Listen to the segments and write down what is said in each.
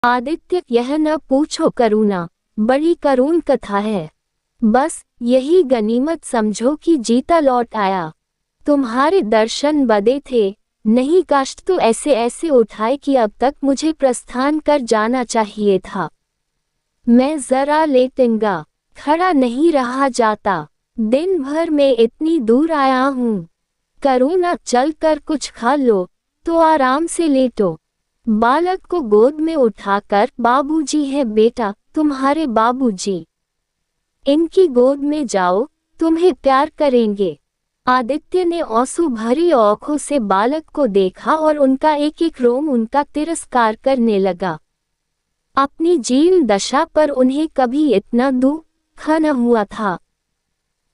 आदित्य, यह न पूछो करुणा, बड़ी करुण कथा है। बस यही गनीमत समझो कि जीता लौट आया। तुम्हारे दर्शन बदे थे, नहीं कष्ट तो ऐसे ऐसे उठाए कि अब तक मुझे प्रस्थान कर जाना चाहिए था। मैं जरा लेटूंगा, खड़ा नहीं रहा जाता। दिन भर में इतनी दूर आया हूँ। करुणा, चल कर कुछ खा लो तो आराम से लेटो। बालक को गोद में उठाकर, बाबूजी है बेटा, तुम्हारे बाबूजी। इनकी गोद में जाओ, तुम्हें प्यार करेंगे। आदित्य ने आंसू भरी आंखों से बालक को देखा और उनका एक एक रोम उनका तिरस्कार करने लगा। अपनी जीर्ण दशा पर उन्हें कभी इतना दुख न हुआ था।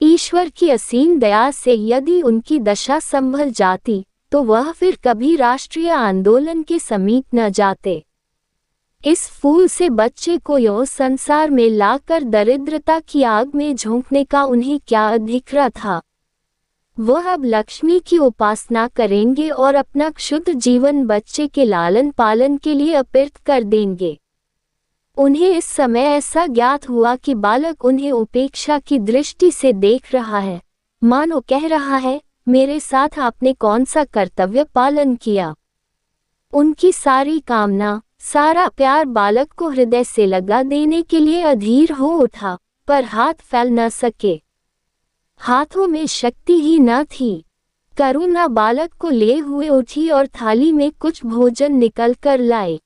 ईश्वर की असीम दया से यदि उनकी दशा संभल जाती तो वह फिर कभी राष्ट्रीय आंदोलन के समीप न जाते। इस फूल से बच्चे को यो संसार में लाकर दरिद्रता की आग में झोंकने का उन्हें क्या अधिकार था। वह अब लक्ष्मी की उपासना करेंगे और अपना क्षुद्र जीवन बच्चे के लालन पालन के लिए अर्पित कर देंगे। उन्हें इस समय ऐसा ज्ञात हुआ कि बालक उन्हें उपेक्षा की दृष्टि से देख रहा है, मानो कह रहा है, मेरे साथ आपने कौन सा कर्तव्य पालन किया। उनकी सारी कामना, सारा प्यार बालक को हृदय से लगा देने के लिए अधीर हो उठा, पर हाथ फैल न सके। हाथों में शक्ति ही न थी। करुणा बालक को ले हुए उठी और थाली में कुछ भोजन निकल कर लाई।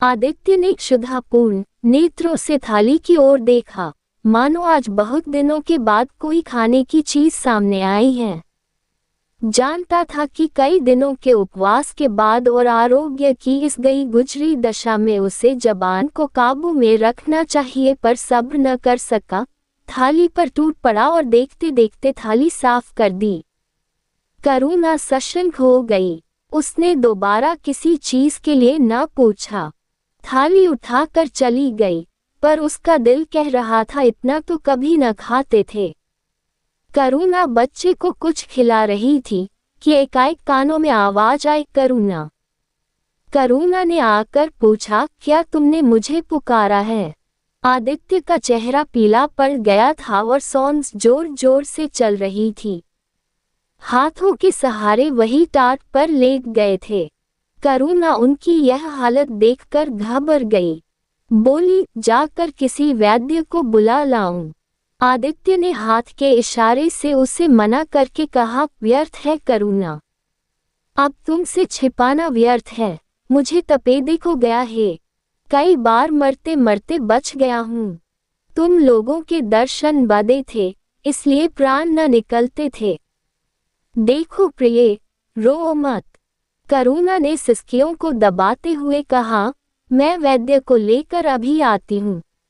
आदित्य ने क्षुधापूर्ण नेत्रों से थाली की ओर देखा, मानो आज बहुत दिनों के बाद कोई खाने की चीज सामने आई है। जानता था कि कई दिनों के उपवास के बाद और आरोग्य की इस गई गुजरी दशा में उसे जबान को काबू में रखना चाहिए, पर सब्र न कर सका। थाली पर टूट पड़ा और देखते देखते थाली साफ कर दी। करुणा सशंक हो गई। उसने दोबारा किसी चीज के लिए न पूछा, थाली उठाकर चली गई, पर उसका दिल कह रहा था इतना तो कभी न खाते थे। करुणा बच्चे को कुछ खिला रही थी कि एकाएक कानों में आवाज आई, करुणा। करुणा ने आकर पूछा, क्या तुमने मुझे पुकारा है? आदित्य का चेहरा पीला पड़ गया था और सांस जोर जोर से चल रही थी। हाथों के सहारे वही टाट पर लेट गए थे। करुणा उनकी यह हालत देखकर घबरा गई। बोली, जाकर किसी वैद्य को बुला लाऊं। आदित्य ने हाथ के इशारे से उसे मना करके कहा, व्यर्थ है करुणा, अब तुमसे छिपाना व्यर्थ है। मुझे तपेदिक हो गया है, कई बार मरते मरते बच गया हूँ। तुम लोगों के दर्शन बदे थे, इसलिए प्राण न निकलते थे। देखो प्रिय, रो मत। करुणा ने सिसकियों को दबाते हुए कहा, मैं वैद्य को लेकर अभी आती हूँ।